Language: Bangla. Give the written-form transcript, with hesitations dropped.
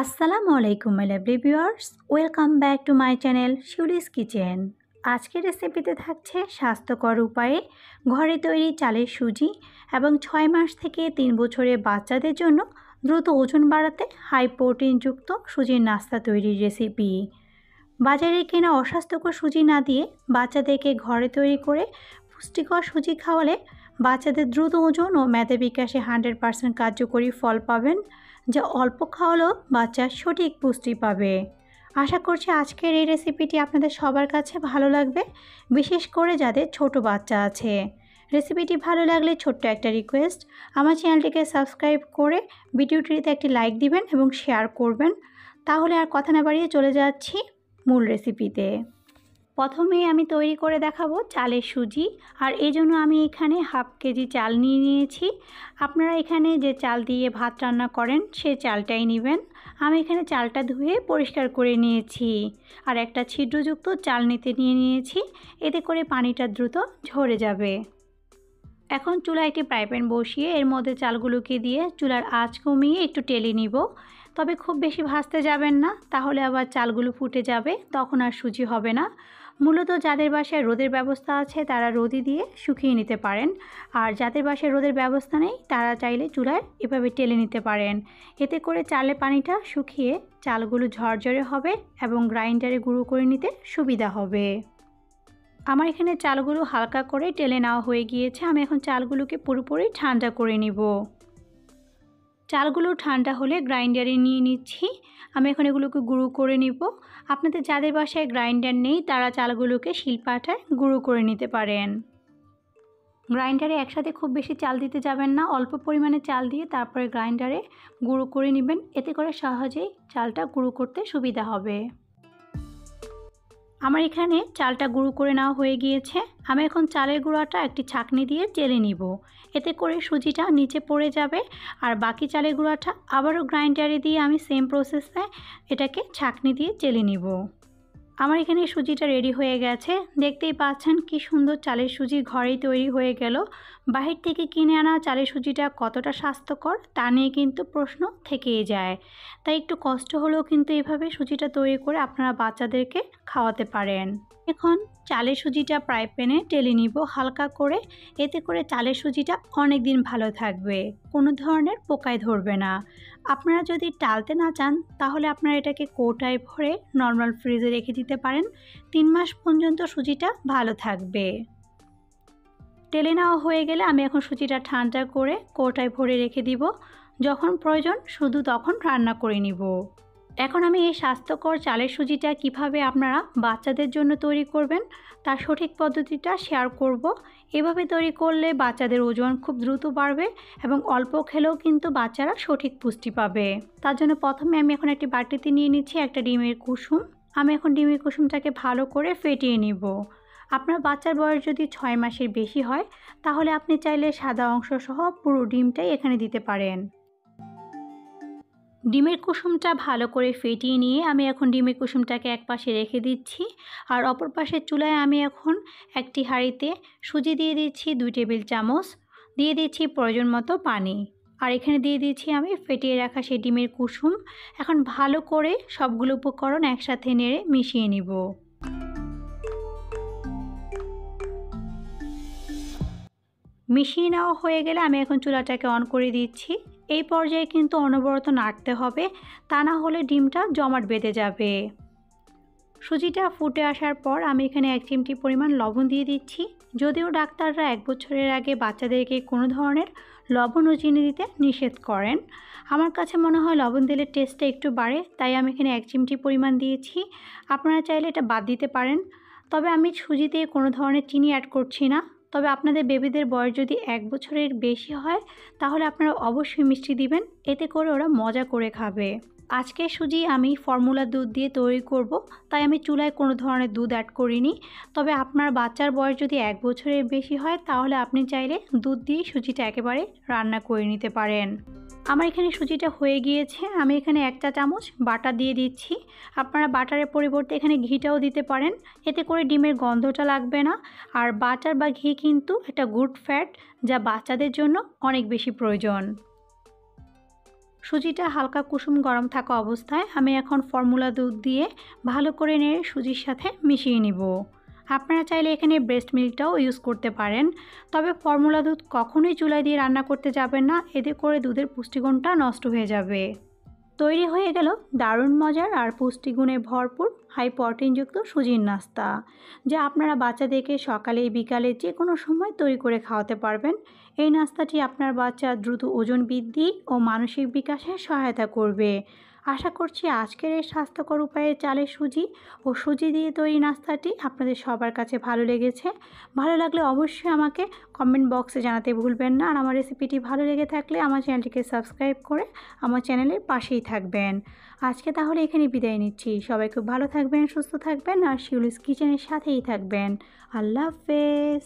আসসালামু আলাইকুম my lovely viewers, welcome back to my channel Shiuli's kitchen. আজকের রেসিপিতে থাকছে স্বাস্থ্যকর উপায়ে ঘরে তৈরি চালের সুজি এবং 6 মাস থেকে 3 বছরের বাচ্চাদের জন্য দ্রুত ওজন বাড়াতে হাই প্রোটিনযুক্ত সুজির নাস্তা তৈরির রেসিপি। বাজারে কেনা অস্বাস্থ্যকর সুজি না দিয়ে বাচ্চাদেরকে ঘরে তৈরি করে পুষ্টিকর সুজি খাওয়ালে বাচ্চাদের দ্রুত ওজন ও মেধা বিকাশে 100% কার্যকরী ফল পাবেন, যা অল্প খাওয়ালেও বাচ্চা সঠিক পুষ্টি পাবে। আশা করছি আজকের এই রেসিপিটি আপনাদের সবার কাছে ভালো লাগবে, বিশেষ করে যাদের ছোট বাচ্চা আছে। রেসিপিটি ভালো লাগলে ছোট্ট একটা রিকোয়েস্ট, আমার চ্যানেলটিকে সাবস্ক্রাইব করে ভিডিওটিতে একটি লাইক দিবেন এবং শেয়ার করবেন। তাহলে আর কথা না বাড়িয়ে চলে যাচ্ছি মূল রেসিপিতে। প্রথমেই আমি তৈরি করে দেখাবো চালের সুজি, আর এই জন্য আমি এখানে হাফ কেজি চাল নিয়ে নিয়েছি। আপনারা এখানে যে চাল দিয়ে ভাত রান্না করেন সে চালটাই নেবেন। আমি এখানে চালটা ধুয়ে পরিষ্কার করে নিয়েছি আর একটা ছিদ্রযুক্ত চালনিতে নিয়েছি, এতে করে পানিটা দ্রুত ঝরে যাবে। এখন চুলায় একটি ফ্রাই প্যান বসিয়ে এর মধ্যে চালগুলোকে দিয়ে চুলার আঁচ কমিয়ে একটু টেলে নিব। তবে খুব বেশি ভাজতে যাবেন না, তাহলে আবার চালগুলো ফুটে যাবে, তখন আর সুজি হবে না। মূলত যাদের বাসায় রোদের ব্যবস্থা আছে তারা রোদি দিয়ে শুকিয়ে নিতে পারেন, আর যাদের বাসায় রোদের ব্যবস্থা নেই তারা চাইলে চুলায় এভাবে টেলে নিতে পারেন। এতে করে চালের পানিটা শুকিয়ে চালগুলো ঝরঝরে হবে এবং গ্রাইন্ডারে গুঁড়ো করে নিতে সুবিধা হবে। আমার এখানে চালগুলো হালকা করে টেলে নেওয়া হয়ে গিয়েছে। আমি এখন চালগুলোকে পুরোপুরি ঠান্ডা করে নিব। চালগুলো ঠান্ডা হলে গ্রাইন্ডারে নিয়ে নিচ্ছি। আমি এখন এগুলোকে গুঁড়ো করে নিব। আপনাদের যাদের বাসায় গ্রাইন্ডার নেই তারা চালগুলোকে শিলপাটায় গুঁড়ো করে নিতে পারেন। গ্রাইন্ডারে একসাথে খুব বেশি চাল দিতে যাবেন না, অল্প পরিমাণে চাল দিয়ে তারপরে গ্রাইন্ডারে গুঁড়ো করে নেবেন, এতে করে সহজেই চালটা গুঁড়ো করতে সুবিধা হবে। আমার এখানে চালটা গুঁড়ো করে নেওয়া হয়ে গিয়েছে। আমি এখন চালের গুঁড়াটা একটি ছাঁকনি দিয়ে চেলে নিব, এতে করে সুজিটা নিচে পড়ে যাবে। আর বাকি চালের গুঁড়াটা আবারও গ্রাইন্ডারে দিয়ে আমি সেম প্রসেসে এটাকে ছাঁকনি দিয়ে চেলে নিব। আমার এখানে সুজিটা রেডি হয়ে গেছে। দেখতেই পাচ্ছেন কি সুন্দর চালের সুজি ঘরেই তৈরি হয়ে গেল। বাহির থেকে কিনে আনা চালের সুজিটা কতটা স্বাস্থ্যকর তা নিয়ে কিন্তু প্রশ্ন থেকেই যায়। তাই একটু কষ্ট হলেও কিন্তু এভাবে সুজিটা তৈরি করে আপনারা বাচ্চাদেরকে খাওয়াতে পারেন। এখন চালের সুজিটা ফ্রাই প্যানে টেলে নিব হালকা করে, এতে করে চালের সুজিটা অনেক দিন ভালো থাকবে, কোনো ধরনের পোকায় ধরবে না। আপনারা যদি টালতে না চান তাহলে আপনারা এটাকে কৌটায় ভরে নর্মাল ফ্রিজে রেখে দিতে পারেন। 3 মাস পর্যন্ত সুজিটা ভালো থাকবে। টেলে নেওয়া হয়ে গেলে আমি এখন সুজিটা ঠান্ডা করে কৌটায় ভরে রেখে দিব। যখন প্রয়োজন শুধু তখন রান্না করে নিব। এখন আমি এই স্বাস্থ্যকর চালের সুজিটা কিভাবে আপনারা বাচ্চাদের জন্য তৈরি করবেন তার সঠিক পদ্ধতিটা শেয়ার করব। এভাবে তৈরি করলে বাচ্চাদের ওজন খুব দ্রুত বাড়বে এবং অল্প খেলেও কিন্তু বাচ্চারা সঠিক পুষ্টি পাবে। তার জন্য প্রথমে আমি এখন একটি বাটিতে নিয়ে নিচ্ছি একটা ডিমের কুসুম। আমি এখন ডিমের কুসুমটাকে ভালো করে ফেটিয়ে নিব। আপনার বাচ্চার বয়স যদি 6 মাসের বেশি হয় তাহলে আপনি চাইলে সাদা অংশ সহ পুরো ডিমটাই এখানে দিতে পারেন। ডিমের কুসুমটা ভালো করে ফেটিয়ে নিয়ে আমি এখন ডিমের কুসুমটাকে এক পাশে রেখে দিচ্ছি, আর অপর পাশের চুলায় আমি এখন একটি হাঁড়িতে সুজি দিয়ে দিচ্ছি 2 টেবিল চামচ, দিয়ে দিচ্ছি প্রয়োজন মতো পানি, আর এখানে দিয়ে দিচ্ছি আমি ফেটিয়ে রাখা সেই ডিমের কুসুম। এখন ভালো করে সবগুলো উপকরণ একসাথে নেড়ে মিশিয়ে নিব। মিশিয়ে নেওয়া হয়ে গেলে আমি এখন চুলাটাকে অন করে দিচ্ছি। এই পর্যায়ে কিন্তু অনবরত নাড়তে হবে, তা না হলে ডিমটা জমাট বেঁধে যাবে। সুজিটা ফুটে আসার পর আমি এখানে 1 চিমটি পরিমাণ লবণ দিয়ে দিচ্ছি। যদিও ডাক্তাররা 1 বছরের আগে বাচ্চাদেরকে কোনো ধরনের লবণ ও চিনি দিতে নিষেধ করেন, আমার কাছে মনে হয় লবণ দিলে টেস্টটা একটু বাড়ে, তাই আমি এখানে 1 চিমটি পরিমাণ দিয়েছি। আপনারা চাইলে এটা বাদ দিতে পারেন, তবে আমি সুজিতে কোনো ধরনের চিনি অ্যাড করছি না। তবে আপনাদের বেবিদের বয়স যদি 1 বছরের বেশি হয় তাহলে আপনারা অবশ্যই মিষ্টি দিবেন, এতে করে ওরা মজা করে খাবে। আজকে সুজি আমি ফর্মুলা দুধ দিয়ে তৈরি করব, তাই আমি চুলায় কোনো ধরনের দুধ অ্যাড করিনি। তবে আপনার বাচ্চার বয়স যদি 1 বছরের বেশি হয় তাহলে আপনি চাইলে দুধ দিয়ে সুজিটা একেবারে রান্না করে নিতে পারেন। আমার এখানে সুজিটা হয়ে গিয়েছে। আমি এখানে 1 চা চামচ বাটার দিয়ে দিচ্ছি। আপনারা বাটারের পরিবর্তে এখানে ঘিটাও দিতে পারেন, এতে করে ডিমের গন্ধটা লাগবে না। আর বাটার বা ঘি কিন্তু একটা গুড ফ্যাট, যা বাচ্চাদের জন্য অনেক বেশি প্রয়োজন। সুজিটা হালকা কুসুম গরম থাকা অবস্থায় আমি এখন ফর্মুলা দুধ দিয়ে ভালো করে নেড়ে সুজির সাথে মিশিয়ে নিব। আপনারা চাইলে এখানে ব্রেস্ট মিল্কটাও ইউজ করতে পারেন, তবে ফর্মুলা দুধ কখনোই চুলায় দিয়ে রান্না করতে যাবেন না, এতে করে দুধের পুষ্টিগুণটা নষ্ট হয়ে যাবে। তৈরি হয়ে গেল দারুণ মজার আর পুষ্টিগুণে ভরপুর হাই প্রোটিনযুক্ত সুজির নাস্তা, যা আপনারা বাচ্চাদেরকে সকালে বিকালে যে কোনো সময় তৈরি করে খাওয়াতে পারবেন। এই নাস্তাটি আপনার বাচ্চার দ্রুত ওজন বৃদ্ধি ও মানসিক বিকাশে সহায়তা করবে। আশা করছি আজকের এই স্বাস্থ্যকর উপায়ে চালের সুজি ও সুজি দিয়ে তৈরি নাস্তাটি আপনাদের সবার কাছে ভালো লেগেছে। ভালো লাগলে অবশ্যই আমাকে কমেন্ট বক্সে জানাতে ভুলবেন না। আর আমার রেসিপিটি ভালো লেগে থাকলে আমার চ্যানেলটিকে সাবস্ক্রাইব করে আমার চ্যানেলের পাশেই থাকবেন। আজকে তাহলে এখানে বিদায় নিচ্ছি। সবাই খুব ভালো থাকবেন, সুস্থ থাকবেন আর শিউলিস কিচেনের সাথেই থাকবেন। আল্লাহ হাফেজ।